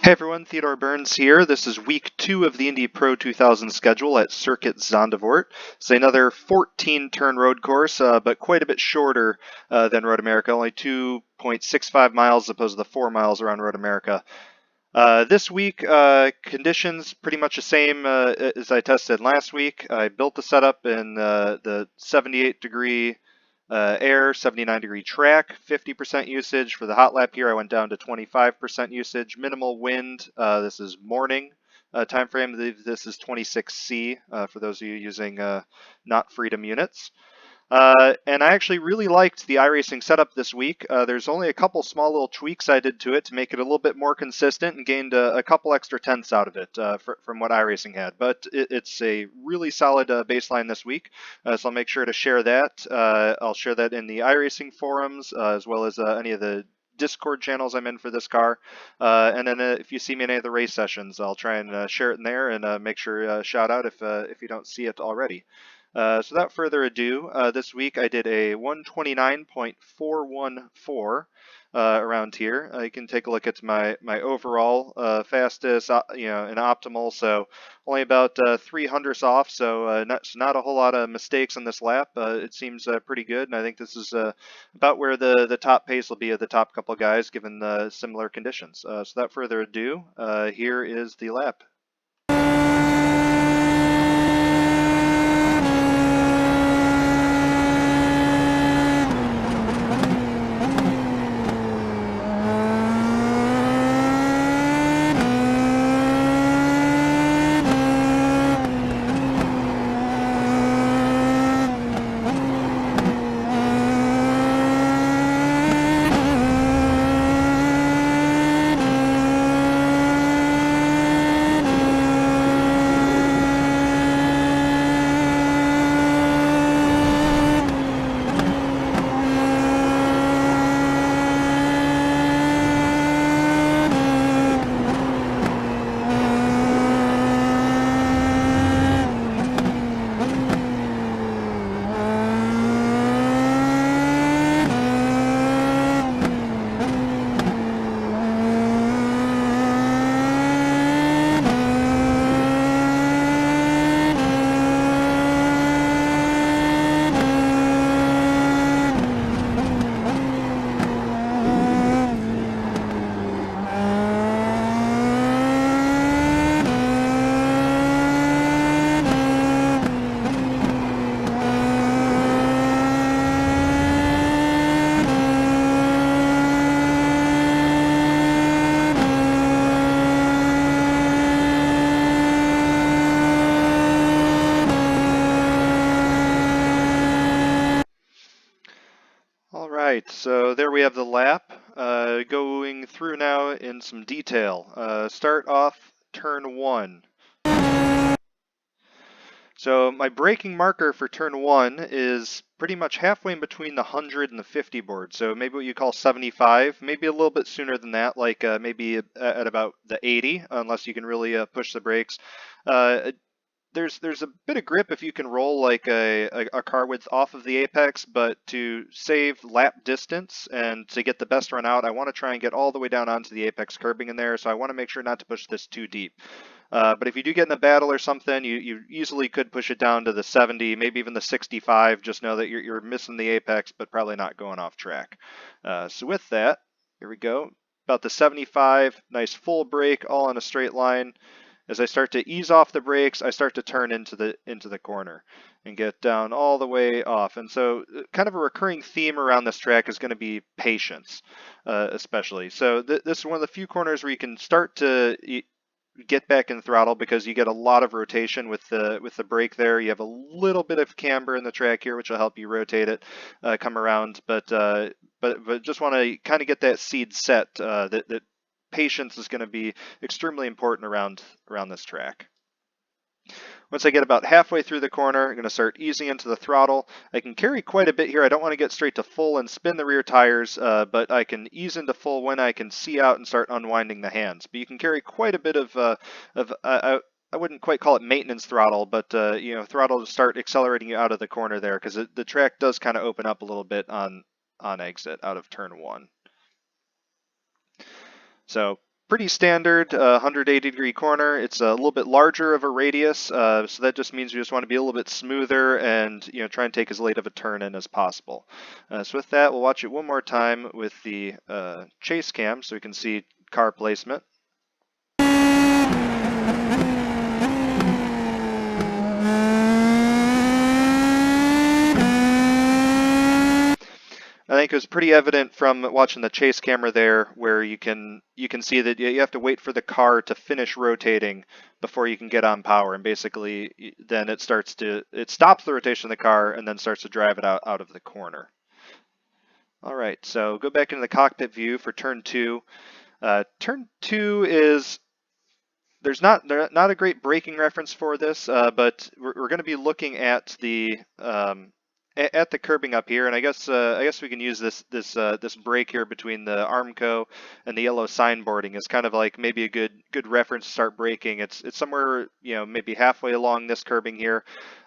Hey everyone, Theodore Burns here. This is week 2 of the IndyPro2000 schedule at Circuit Zandvoort. It's another 14-turn road course, but quite a bit shorter than Road America, only 2.65 miles as opposed to the 4 miles around Road America. This week, conditions pretty much the same as I tested last week. I built the setup in the 78-degree air, 79-degree track, 50% usage. For the hot lap here, I went down to 25% usage. Minimal wind. This is morning time frame. This is 26C for those of you using not Freedom units. And I actually really liked the iRacing setup this week. There's only a couple small little tweaks I did to it to make it a little bit more consistent and gained a couple extra tenths out of it from what iRacing had. But it's a really solid baseline this week, so I'll make sure to share that. I'll share that in the iRacing forums as well as any of the Discord channels I'm in for this car. And then if you see me in any of the race sessions, I'll try and share it in there and make sure shout out if you don't see it already. So without further ado, this week I did a 129.414 around here. You can take a look at my overall fastest, and optimal. So only about 300ths off. So not a whole lot of mistakes on this lap. It seems pretty good, and I think this is about where the top pace will be of the top couple guys, given the similar conditions. So without further ado, here is the lap. All right, so there we have the lap. Going through now in some detail. Start off turn 1. So my braking marker for turn 1 is pretty much halfway in between the 100 and the 50 board. So maybe what you call 75, maybe a little bit sooner than that, like maybe at about the 80, unless you can really push the brakes. There's a bit of grip if you can roll like a car width off of the apex, but to save lap distance and to get the best run out, I want to try and get all the way down onto the apex curbing in there, so I want to make sure not to push this too deep. But if you do get in a battle or something, you easily could push it down to the 70, maybe even the 65. Just know that you're missing the apex, but probably not going off track. So with that, here we go. About the 75, nice full brake, all on a straight line. As I start to ease off the brakes, I start to turn into the corner and get down all the way off. And so kind of a recurring theme around this track is going to be patience, especially. So this is one of the few corners where you can start to get back in throttle because you get a lot of rotation with the brake there. You have a little bit of camber in the track here, which will help you rotate it, come around. But just want to kind of get that seed set that patience is going to be extremely important around this track. Once I get about halfway through the corner, I'm going to start easing into the throttle. I can carry quite a bit here. I don't want to get straight to full and spin the rear tires, but I can ease into full when I can see out and start unwinding the hands. But you can carry quite a bit of I wouldn't quite call it maintenance throttle, but throttle to start accelerating you out of the corner there, because the track does kind of open up a little bit on exit out of turn 1. So pretty standard 180-degree corner. It's a little bit larger of a radius, so that just means we just want to be a little bit smoother and try and take as late of a turn in as possible. So with that, we'll watch it one more time with the chase cam so we can see car placement. I think it was pretty evident from watching the chase camera there, where you can see that you have to wait for the car to finish rotating before you can get on power, and basically then it stops the rotation of the car and then starts to drive it out of the corner. All right, so go back into the cockpit view for turn two. Turn two is there's not a great braking reference for this, but we're going to be looking at the curbing up here, and I guess we can use this break here between the Armco and the yellow signboarding as kind of like maybe a good reference to start braking. It's somewhere maybe halfway along this curbing here.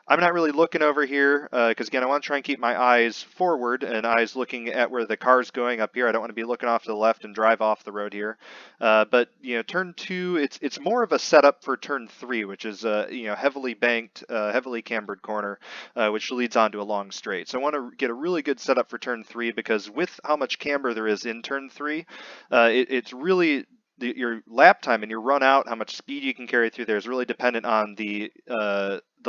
I'm not really looking over here because again I want to try and keep my eyes forward and eyes looking at where the car's going up here. I don't want to be looking off to the left and drive off the road here. But turn two, it's more of a setup for turn three, which is heavily banked, heavily cambered corner, which leads onto a long straight. So I want to get a really good setup for turn three because with how much camber there is in turn three, it's really your lap time and your run out, how much speed you can carry through there is really dependent on the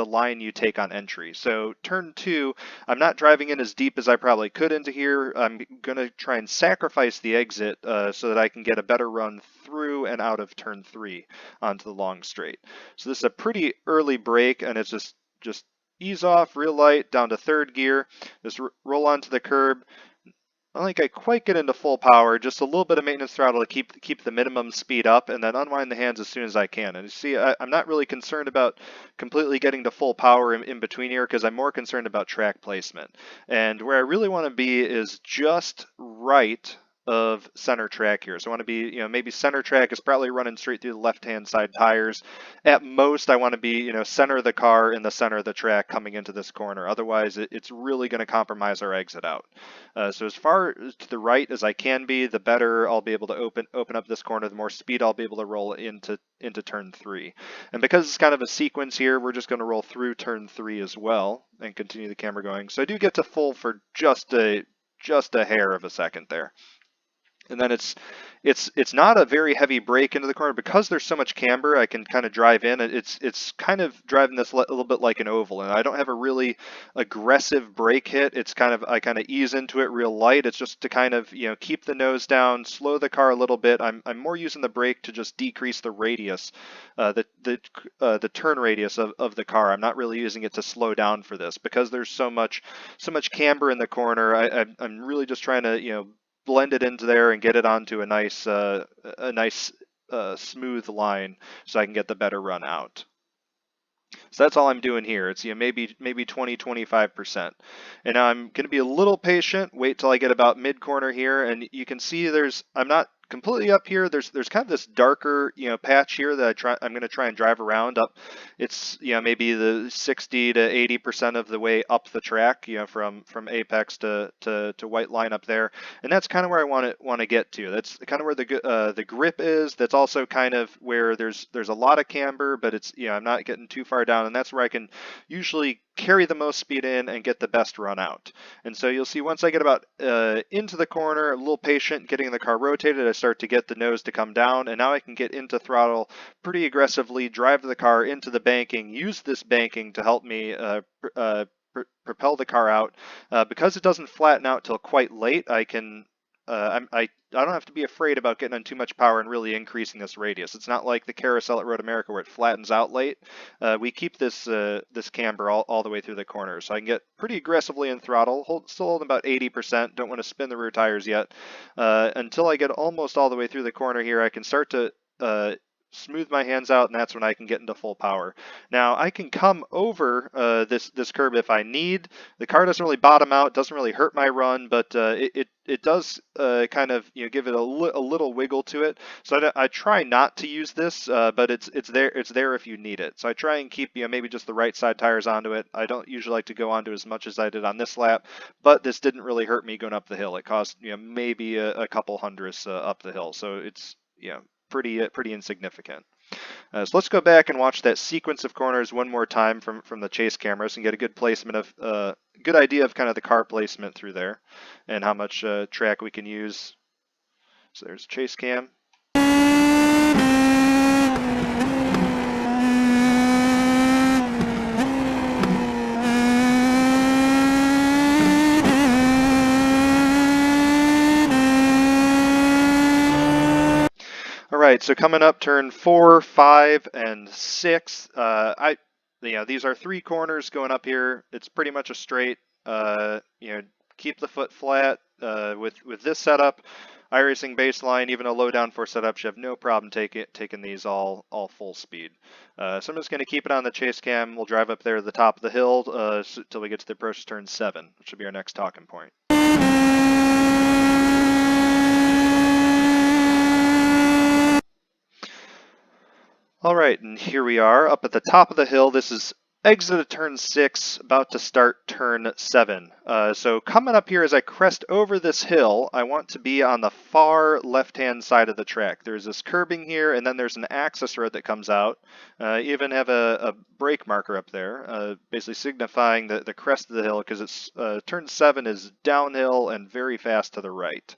line you take on entry. So turn two, I'm not driving in as deep as I probably could into here. I'm going to try and sacrifice the exit so that I can get a better run through and out of turn three onto the long straight. So this is a pretty early brake, and it's just ease off real light down to third gear, just roll onto the curb. I don't think I quite get into full power, just a little bit of maintenance throttle to keep the minimum speed up, and then unwind the hands as soon as I can. And you see, I'm not really concerned about completely getting to full power in between here because I'm more concerned about track placement. And where I really want to be is just right of center track here. So I want to be, maybe center track is probably running straight through the left-hand side tires. At most, I want to be, center of the car in the center of the track coming into this corner. Otherwise, it's really going to compromise our exit out. So as far to the right as I can be, the better I'll be able to open up this corner, the more speed I'll be able to roll into turn three. And because it's kind of a sequence here, we're just going to roll through turn three as well and continue the camera going. So I do get to full for just a hair of a second there. And then it's not a very heavy brake into the corner because there's so much camber. I can kind of drive in. It's kind of driving this a little bit like an oval, and I don't have a really aggressive brake hit. It's kind of I kind of ease into it real light. It's just to kind of keep the nose down, slow the car a little bit. I'm more using the brake to just decrease the radius, the turn radius of the car. I'm not really using it to slow down for this because there's so much camber in the corner. I'm really just trying to blend it into there and get it onto a nice smooth line so I can get the better run out. So that's all I'm doing here. It's maybe 20-25%. And now I'm going to be a little patient, wait till I get about mid corner here, and you can see I'm not completely up here. There's kind of this darker patch here that I'm going to try and drive around up. It's maybe the 60 to 80% of the way up the track, from apex to white line up there, and that's kind of where I want to get to. That's kind of where the grip is. That's also kind of where there's a lot of camber, but it's I'm not getting too far down, and that's where I can usually carry the most speed in and get the best run out. And so you'll see once I get about into the corner, a little patient getting the car rotated, I start to get the nose to come down, and now I can get into throttle pretty aggressively, drive the car into the banking, use this banking to help me propel the car out. Because it doesn't flatten out till quite late, I can I don't have to be afraid about getting on too much power and really increasing this radius. It's not like the carousel at Road America where it flattens out late. We keep this camber all the way through the corners, so I can get pretty aggressively in throttle, still holding about 80%. Don't want to spin the rear tires yet. Until I get almost all the way through the corner here, I can start to smooth my hands out, and that's when I can get into full power. Now I can come over this curb if I need. The car doesn't really bottom out, doesn't really hurt my run, but it does kind of give it a little wiggle to it. So I try not to use this, but it's there if you need it. So I try and keep maybe just the right side tires onto it. I don't usually like to go onto as much as I did on this lap, but this didn't really hurt me going up the hill. It cost maybe a couple hundredths up the hill, so it's pretty insignificant. So let's go back and watch that sequence of corners one more time from the chase cameras and get a good placement of good idea of kind of the car placement through there and how much track we can use. So there's chase cam. All right, so coming up turn 4, 5, and 6. These are 3 corners going up here. It's pretty much a straight. Keep the foot flat. With this setup, iRacing baseline, even a low downforce setup, should have no problem taking these all full speed. So I'm just going to keep it on the chase cam. We'll drive up there to the top of the hill until we get to the approach to turn 7, which will be our next talking point. All right, and here we are up at the top of the hill. This is exit of turn 6, about to start turn 7. So coming up here as I crest over this hill, I want to be on the far left-hand side of the track. There's this curbing here, and then there's an access road that comes out. Even have a brake marker up there, basically signifying the crest of the hill, because it's turn 7 is downhill and very fast to the right.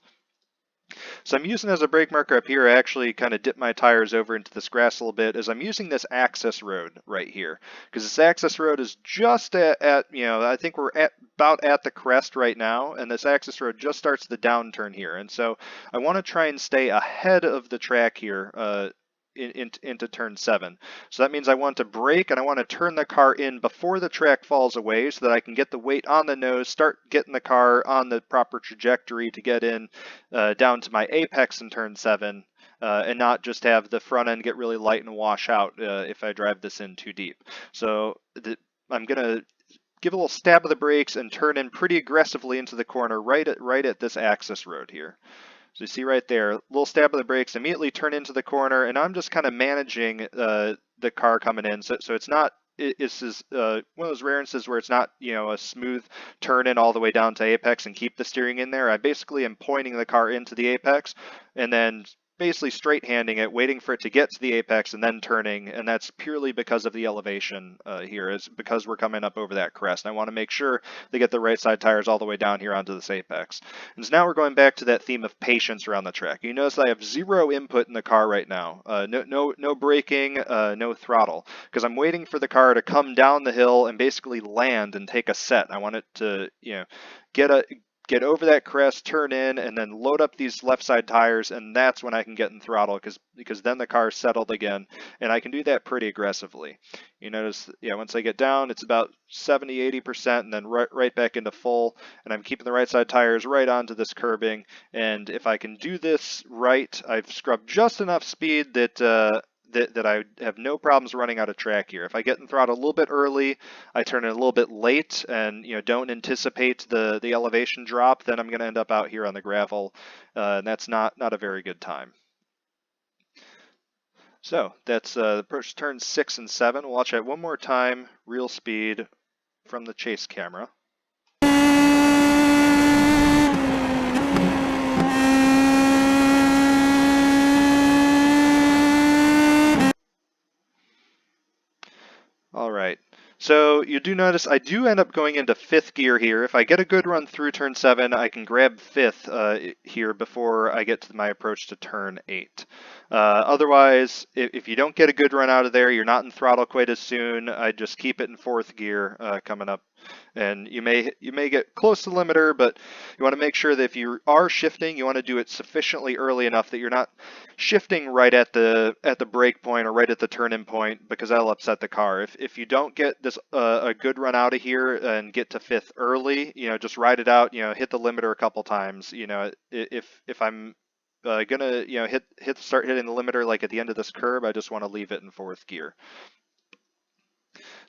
So I'm using as a brake marker up here, I actually kind of dip my tires over into this grass a little bit as I'm using this access road right here. Because this access road is just I think we're about at the crest right now, and this access road just starts the downturn here. And so I want to try and stay ahead of the track here into turn 7. So that means I want to brake and I want to turn the car in before the track falls away so that I can get the weight on the nose, start getting the car on the proper trajectory to get in down to my apex in turn 7 and not just have the front end get really light and wash out if I drive this in too deep. So I'm going to give a little stab of the brakes and turn in pretty aggressively into the corner right at this access road here. So you see right there, little stab of the brakes, immediately turn into the corner, and I'm just kind of managing the car coming in. So it's not, this is one of those rare instances where it's not, a smooth turn in all the way down to apex and keep the steering in there. I basically am pointing the car into the apex and then basically straight handing it, waiting for it to get to the apex and then turning, and that's purely because of the elevation here. It's because we're coming up over that crest. And I want to make sure they get the right side tires all the way down here onto this apex. And so now we're going back to that theme of patience around the track. You notice I have zero input in the car right now. No braking, no throttle, because I'm waiting for the car to come down the hill and basically land and take a set. I want it to, get over that crest, turn in, and then load up these left side tires, and that's when I can get in throttle because then the car's settled again, and I can do that pretty aggressively. You notice, once I get down, it's about 70-80%, and then right back into full, and I'm keeping the right side tires right onto this curbing, and if I can do this right, I've scrubbed just enough speed that that I have no problems running out of track here. If I get in throttle a little bit early, I turn it a little bit late, and don't anticipate the elevation drop, then I'm going to end up out here on the gravel, and that's not a very good time. So that's approach turns 6 and 7. We'll watch that one more time, real speed from the chase camera. All right. So you do notice I do end up going into 5th gear here. If I get a good run through turn 7, I can grab 5th here before I get to my approach to turn 8. Otherwise, if you don't get a good run out of there, you're not in throttle quite as soon. I just keep it in 4th gear coming up. And you may get close to the limiter, but you want to make sure that if you are shifting, you want to do it sufficiently early enough that you're not shifting right at the brake point or right at the turn-in point, because that'll upset the car. If you don't get this a good run out of here and get to 5th early, just ride it out. Hit the limiter a couple times. If I'm gonna start hitting the limiter like at the end of this curb, I just want to leave it in 4th gear.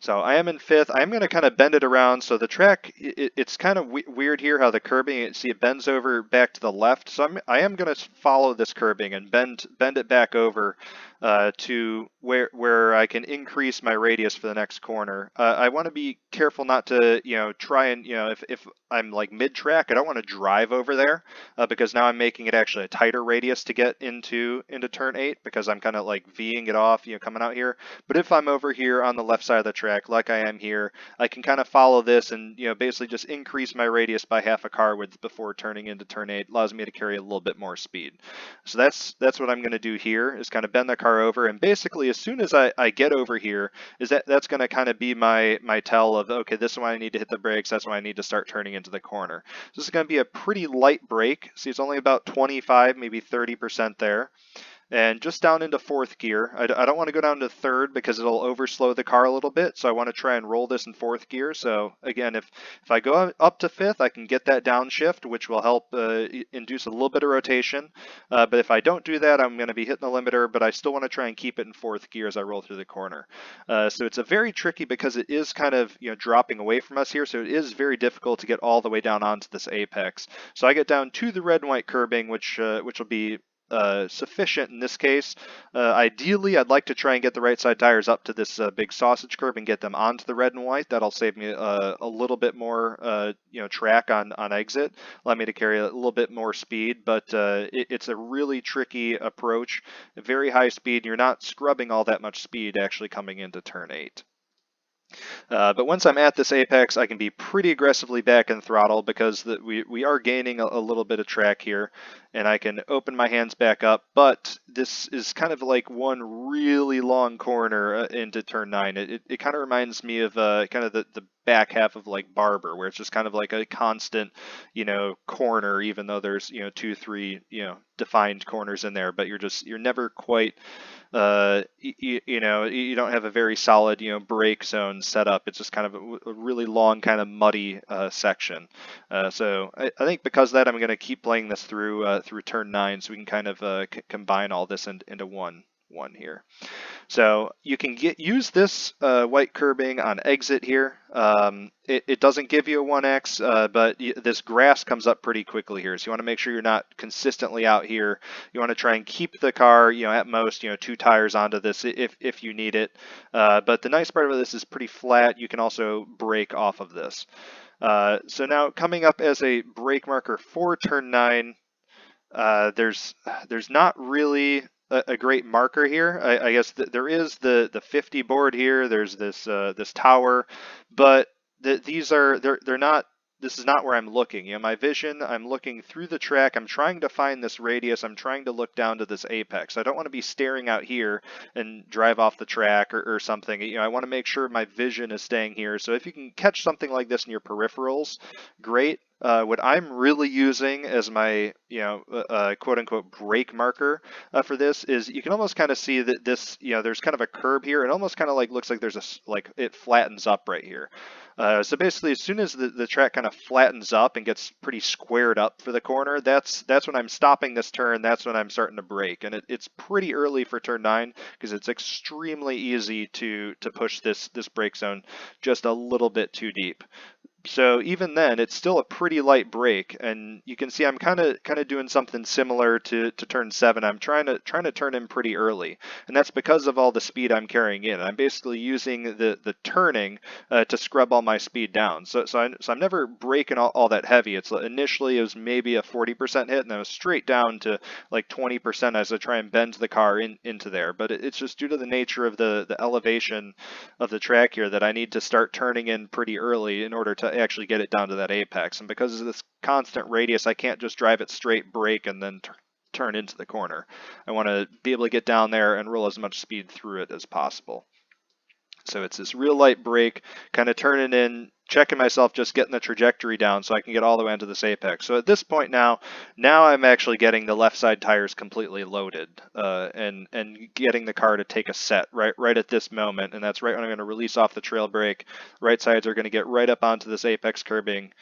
So I am in fifth. I'm going to kind of bend it around. So the track, it's kind of weird here how the curbing, see it bends over back to the left. So I am going to follow this curbing and bend it back over to where I can increase my radius for the next corner. I want to be careful not to, try and, if I'm like mid-track, I don't want to drive over there because now I'm making it actually a tighter radius to get into turn 8 because I'm kind of like Ving it off, coming out here. But if I'm over here on the left side of the track, like I am here, I can kind of follow this and, basically just increase my radius by half a car width before turning into turn 8. Allows me to carry a little bit more speed. So that's what I'm going to do here, is kind of bend the car over. And basically, as soon as I get over here, that's going to kind of be my tell of, okay, this is when I need to hit the brakes. That's when I need to start turning into the corner. So this is going to be a pretty light brake. See, it's only about 25, maybe 30% there. And just down into fourth gear. I don't want to go down to third because it'll overslow the car a little bit. So I want to try and roll this in fourth gear. So again, if I go up to fifth, I can get that downshift, which will help induce a little bit of rotation. But if I don't do that, I'm going to be hitting the limiter, but I still want to try and keep it in fourth gear as I roll through the corner. So it's a very tricky because it is kind of dropping away from us here. So it is very difficult to get all the way down onto this apex. So I get down to the red and white curbing, which will be sufficient in this case. Ideally, I'd like to try and get the right side tires up to this big sausage curb and get them onto the red and white. That'll save me a little bit more, track on exit, allow me to carry a little bit more speed. But it's a really tricky approach, very high speed. You're not scrubbing all that much speed actually coming into turn 8. But once I'm at this apex, I can be pretty aggressively back in throttle because we are gaining a little bit of track here, and I can open my hands back up. But this is kind of like one really long corner into turn 9. It kind of reminds me of kind of the back half of like Barber, where it's just kind of like a constant, corner, even though there's, 2, 3, defined corners in there, but you're never quite you don't have a very solid brake zone set up. It's just kind of a really long kind of muddy section. So I think because of that, I'm going to keep playing this through turn 9, so we can kind of combine all this into one here. So you can use this white curbing on exit here. It doesn't give you a 1x, but this grass comes up pretty quickly here. So you want to make sure you're not consistently out here. You want to try and keep the car, at most, 2 tires onto this if you need it. But the nice part of this is pretty flat. You can also brake off of this. So now coming up as a brake marker for turn 9, there's not really a great marker here. I guess there is the 50 board here. There's this tower, but they're not. This is not where I'm looking. My vision, I'm looking through the track. I'm trying to find this radius. I'm trying to look down to this apex. I don't want to be staring out here and drive off the track or something. I want to make sure my vision is staying here. So if you can catch something like this in your peripherals, great. What I'm really using as my, quote unquote brake marker for this is you can almost kind of see that this, there's kind of a curb here. It almost kind of like looks like it flattens up right here. So basically, as soon as the track kind of flattens up and gets pretty squared up for the corner, that's when I'm stopping this turn. That's when I'm starting to brake, and it's pretty early for turn 9 because it's extremely easy to push this brake zone just a little bit too deep. So even then, it's still a pretty light brake, and you can see I'm kind of doing something similar to turn 7. I'm trying to turn in pretty early, and that's because of all the speed I'm carrying in. I'm basically using the turning to scrub all my speed down. So I'm never braking all that heavy. Initially it was maybe a 40% hit, and then it was straight down to like 20% as I try and bend the car into there. But it's just due to the nature of the elevation of the track here that I need to start turning in pretty early in order to actually get it down to that apex. And because of this constant radius, I can't just drive it straight, brake, and then turn into the corner. I want to be able to get down there and roll as much speed through it as possible. So it's this real light brake, kind of turning in, checking myself, just getting the trajectory down so I can get all the way into this apex. So at this point now I'm actually getting the left side tires completely loaded and getting the car to take a set right at this moment. And that's right when I'm going to release off the trail brake. Right sides are going to get right up onto this apex curbing.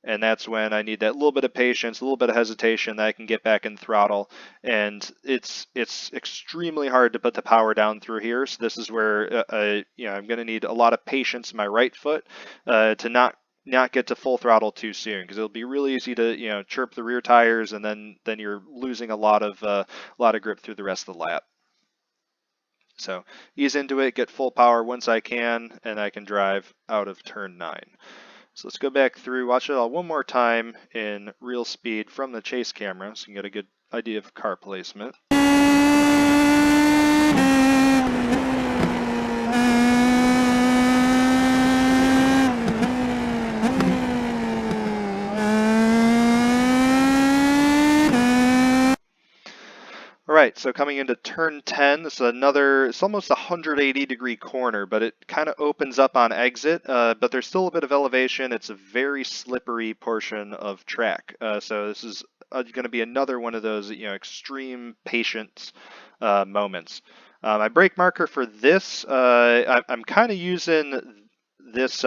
and that's when I need that little bit of patience, a little bit of hesitation that I can get back in throttle. And it's extremely hard to put the power down through here. So this is where I'm going to need a lot of patience in my right foot to not get to full throttle too soon, because it'll be really easy to chirp the rear tires, and then you're losing a lot of grip through the rest of the lap. So ease into it, get full power once I can, and I can drive out of turn 9. So let's go back through, watch it all one more time in real speed from the chase camera so you can get a good idea of car placement. All right, so coming into turn 10, this is it's almost a 180-degree corner, but it kind of opens up on exit, but there's still a bit of elevation. It's a very slippery portion of track. So this is going to be another one of those, extreme patience moments. My brake marker for this, I'm kind of using this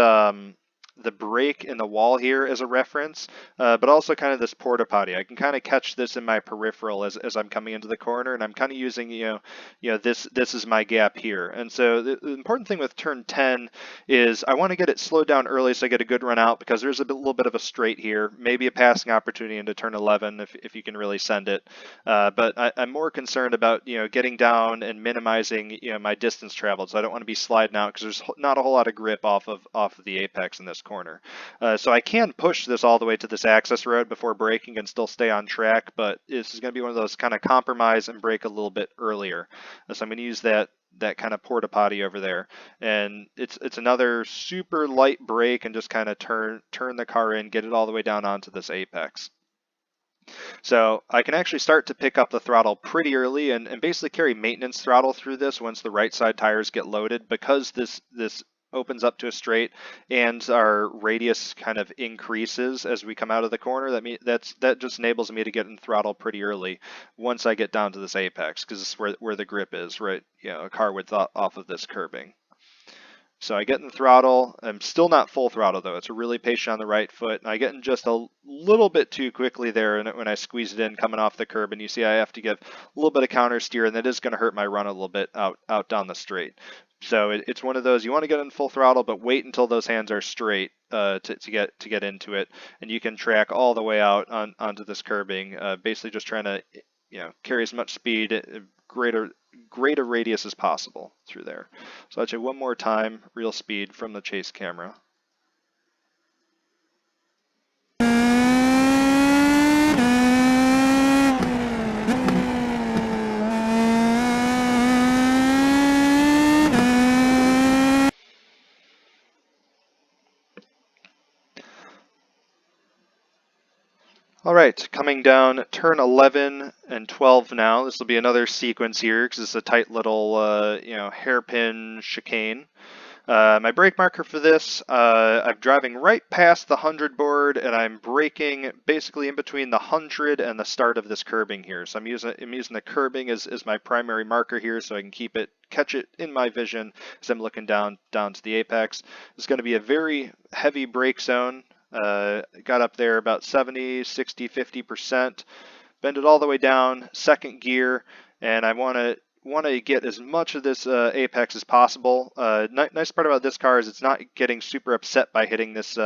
the brake in the wall here as a reference, but also kind of this porta potty. I can kind of catch this in my peripheral as I'm coming into the corner, and I'm kind of using this is my gap here. And so the important thing with turn 10 is I want to get it slowed down early so I get a good run out, because there's a little bit of a straight here, maybe a passing opportunity into turn 11 if you can really send it. But I'm more concerned about getting down and minimizing my distance traveled, so I don't want to be sliding out because there's not a whole lot of grip off of the apex in this corner. So I can push this all the way to this access road before braking and still stay on track, but this is going to be one of those kind of compromise and brake a little bit earlier. So I'm going to use that kind of porta potty over there, and it's another super light brake and just kind of turn the car in, get it all the way down onto this apex. So I can actually start to pick up the throttle pretty early and basically carry maintenance throttle through this once the right side tires get loaded, because this opens up to a straight and our radius kind of increases as we come out of the corner. That just enables me to get in throttle pretty early once I get down to this apex, because this is where the grip is, right? A car width off of this curbing. So I get in the throttle. I'm still not full throttle though. It's a really patient on the right foot. And I get in just a little bit too quickly there when I squeeze it in coming off the curb. And you see I have to give a little bit of counter steer, and that is going to hurt my run a little bit out down the straight. So it's one of those, you want to get in full throttle, but wait until those hands are straight to get into it. And you can track all the way out onto this curbing, basically just trying to carry as much speed, greater radius as possible through there. So I'll check one more time, real speed from the chase camera. All right, coming down turn 11 and 12 now. This will be another sequence here because it's a tight little, hairpin chicane. My brake marker for this, I'm driving right past the 100 board, and I'm braking basically in between the 100 and the start of this curbing here. So I'm using the curbing as my primary marker here, so I can catch it in my vision as I'm looking down to the apex. It's going to be a very heavy brake zone. Got up there about 70, 60, 50%. Bend it all the way down, second gear, and I want to get as much of this apex as possible. Nice part about this car is it's not getting super upset by hitting this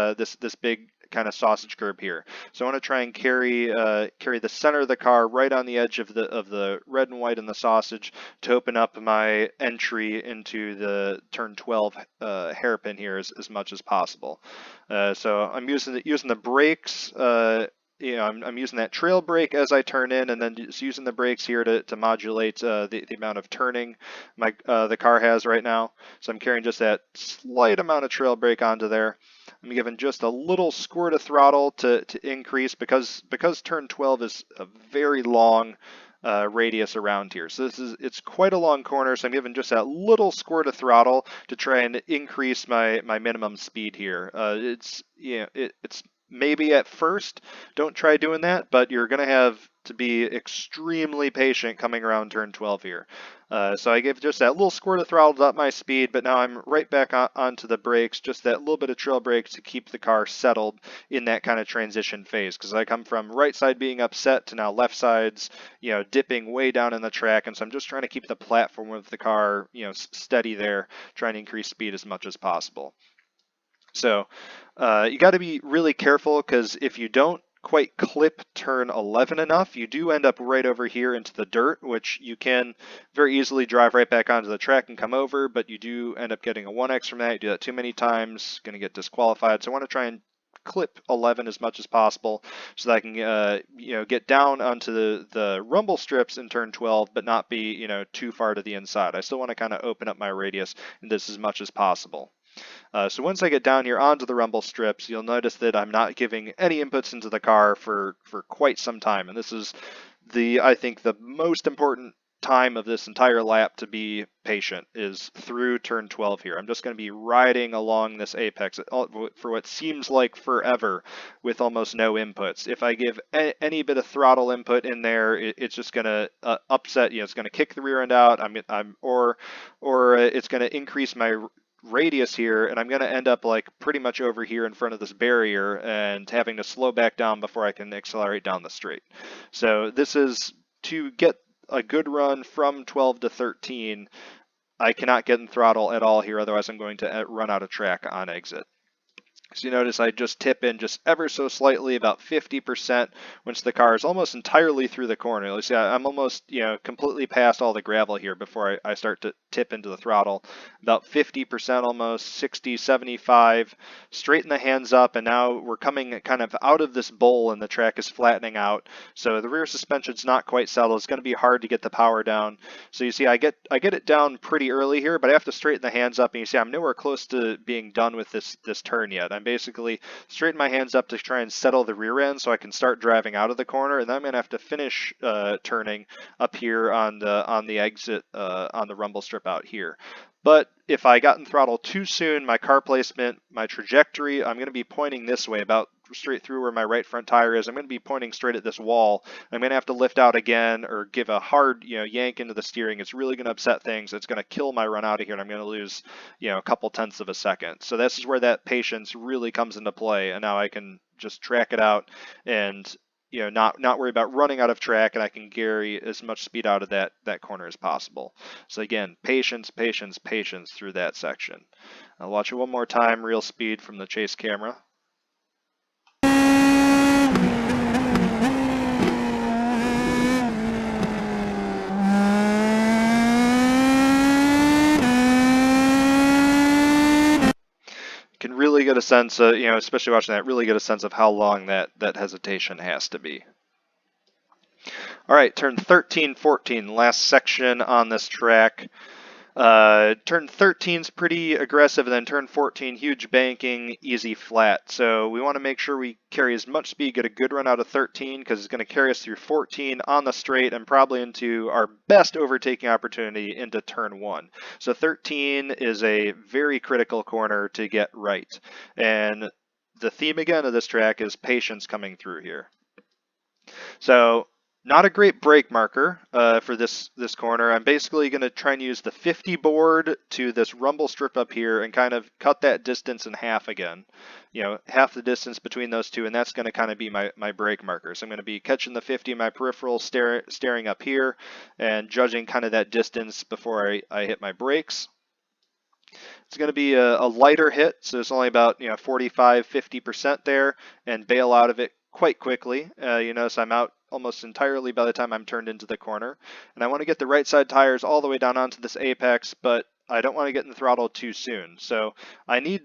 big kind of sausage curb here. So I want to try and carry the center of the car right on the edge of the red and white and the sausage to open up my entry into the turn 12 hairpin here as much as possible. So I'm using the brakes. I'm using that trail brake as I turn in, and then just using the brakes here to modulate the amount of turning the car has right now. So I'm carrying just that slight amount of trail brake onto there. I'm giving just a little squirt of throttle to increase because turn 12 is a very long radius around here. So it's quite a long corner, so I'm giving just that little squirt of throttle to try and increase my minimum speed here. It's maybe at first don't try doing that, but you're going to have to be extremely patient coming around turn 12 here. So I gave just that little squirt of throttle to up my speed, but now I'm right back onto the brakes, just that little bit of trail brake to keep the car settled in that kind of transition phase, because I come from right side being upset to now left side's, dipping way down in the track, and so I'm just trying to keep the platform of the car, steady there, trying to increase speed as much as possible. So you got to be really careful, because if you don't quite clip turn 11 enough, you do end up right over here into the dirt, which you can very easily drive right back onto the track and come over, but you do end up getting a 1x from that. You do that too many times, going to get disqualified. So I want to try and clip 11 as much as possible so that I can get down onto the rumble strips in turn 12, but not be too far to the inside. I still want to kind of open up my radius in this as much as possible. So once I get down here onto the rumble strips, you'll notice that I'm not giving any inputs into the car for quite some time. And this is I think the most important time of this entire lap to be patient is through turn 12 here. I'm just going to be riding along this apex for what seems like forever with almost no inputs. If I give any bit of throttle input in there, it's just going to upset, it's going to kick the rear end out. Or it's going to increase my radius here, and I'm going to end up like pretty much over here in front of this barrier and having to slow back down before I can accelerate down the straight. So this is to get a good run from 12 to 13. I cannot get in throttle at all here, otherwise I'm going to run out of track on exit. So you notice I just tip in just ever so slightly, about 50%, once the car is almost entirely through the corner. You see, I'm almost, completely past all the gravel here before I start to tip into the throttle. About 50% almost, 60, 75, straighten the hands up, and now we're coming kind of out of this bowl and the track is flattening out. So the rear suspension's not quite settled. It's going to be hard to get the power down. So you see, I get it down pretty early here, but I have to straighten the hands up, and you see I'm nowhere close to being done with this turn yet. I'm basically straighten my hands up to try and settle the rear end so I can start driving out of the corner, and then I'm going to have to finish turning up here on the exit on the rumble strip out here. But if I got in throttle too soon, my car placement, my trajectory, I'm going to be pointing this way, about straight through where my right front tire is. I'm going to be pointing straight at this wall. I'm going to have to lift out again or give a hard yank into the steering. It's really going to upset things. It's going to kill my run out of here, and I'm going to lose a couple tenths of a second. So this is where that patience really comes into play, and now I can just track it out and not worry about running out of track, and I can carry as much speed out of that corner as possible. So again, patience, patience, patience through that section. I'll watch it one more time, real speed from the chase camera. Can really get a sense of, especially watching that, really get a sense of how long that hesitation has to be. All right, turn 13, 14, last section on this track. Turn 13 is pretty aggressive, and then turn 14, huge banking, easy flat. So we want to make sure we carry as much speed, get a good run out of 13, because it's going to carry us through 14 on the straight and probably into our best overtaking opportunity into turn 1. So 13 is a very critical corner to get right. And the theme again of this track is patience coming through here. So not a great brake marker for this corner. I'm basically going to try and use the 50 board to this rumble strip up here and kind of cut that distance in half again. Half the distance between those two, and that's going to kind of be my brake marker. So I'm going to be catching the 50 in my peripheral, staring up here, and judging kind of that distance before I hit my brakes. It's going to be a lighter hit, so it's only about 45, 50% there, and bail out of it quite quickly. So I'm out almost entirely by the time I'm turned into the corner. And I want to get the right side tires all the way down onto this apex, but I don't want to get in the throttle too soon. So I need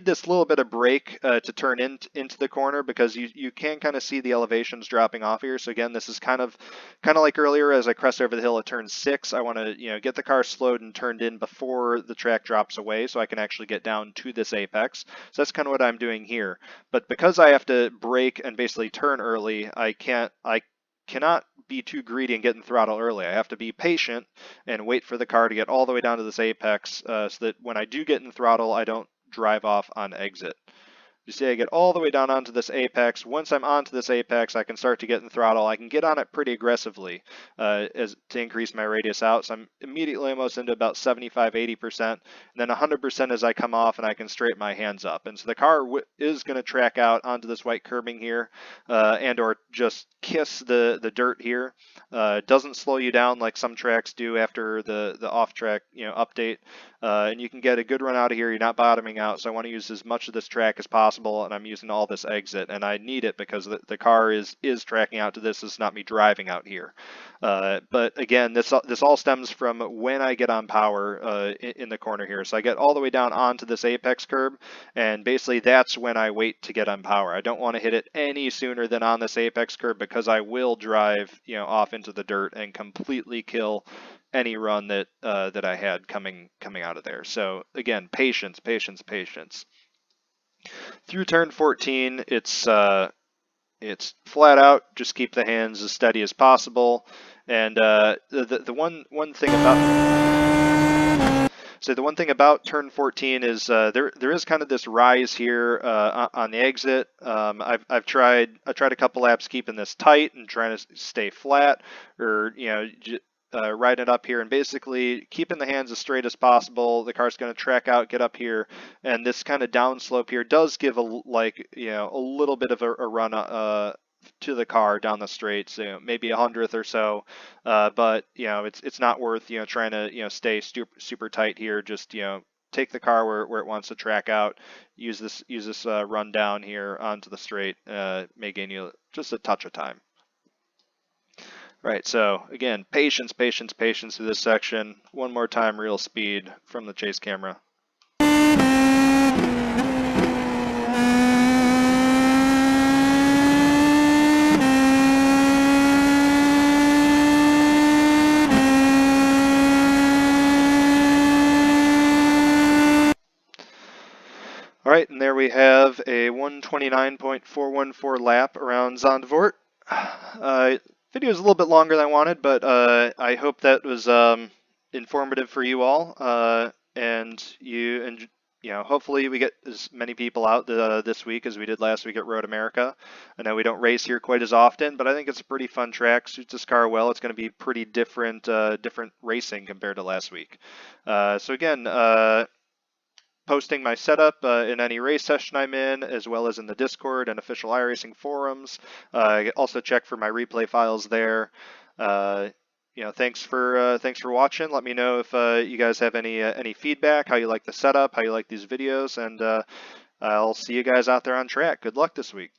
this little bit of brake to turn into the corner, because you can kind of see the elevations dropping off here. So again, this is kind of like earlier as I crest over the hill at turn 6. I want to get the car slowed and turned in before the track drops away, so I can actually get down to this apex. So that's kind of what I'm doing here. But because I have to brake and basically turn early, I cannot be too greedy and get in throttle early. I have to be patient and wait for the car to get all the way down to this apex so that when I do get in throttle, I don't drive off on exit. You see, I get all the way down onto this apex. Once I'm onto this apex, I can start to get in throttle. I can get on it pretty aggressively as to increase my radius out. So I'm immediately almost into about 75, 80%, and then 100% as I come off, and I can straighten my hands up. And so the car is going to track out onto this white curbing here, and or just kiss the dirt here. It doesn't slow you down like some tracks do after the off-track update. And you can get a good run out of here. You're not bottoming out, so I want to use as much of this track as possible, and I'm using all this exit, and I need it because the car is tracking out to this. It's not me driving out here. But again, this all stems from when I get on power in the corner here. So I get all the way down onto this apex curb, and basically that's when I wait to get on power. I don't want to hit it any sooner than on this apex curb because I will drive off into the dirt and completely kill any run that that I had coming out of there. So again, patience, patience, patience. Through turn 14, it's flat out. Just keep the hands as steady as possible. And the one thing about the one thing about turn 14 is there is kind of this rise here on the exit. I've tried a couple laps keeping this tight and trying to stay flat, or ride it up here, and basically keeping the hands as straight as possible. The car's going to track out, get up here, and this kind of downslope here does give a little bit of a run to the car down the straight, so maybe 100th or so, but it's not worth trying to stay super tight here. Just take the car where it wants to track out. Use this run down here onto the straight. May gain you just a touch of time. Right, so again, patience, patience, patience through this section. One more time, real speed from the chase camera. All right, and there we have a 129.414 lap around Zandvoort. Video is a little bit longer than I wanted, but I hope that was informative for you all, and hopefully we get as many people out this week as we did last week at Road America. I know we don't race here quite as often, but I think it's a pretty fun track. Suits this car well. It's going to be pretty different racing compared to last week. So again, posting my setup in any race session I'm in, as well as in the Discord and official iRacing forums. Also check for my replay files there. Thanks for watching. Let me know if you guys have any feedback, how you like the setup, how you like these videos, and I'll see you guys out there on track. Good luck this week.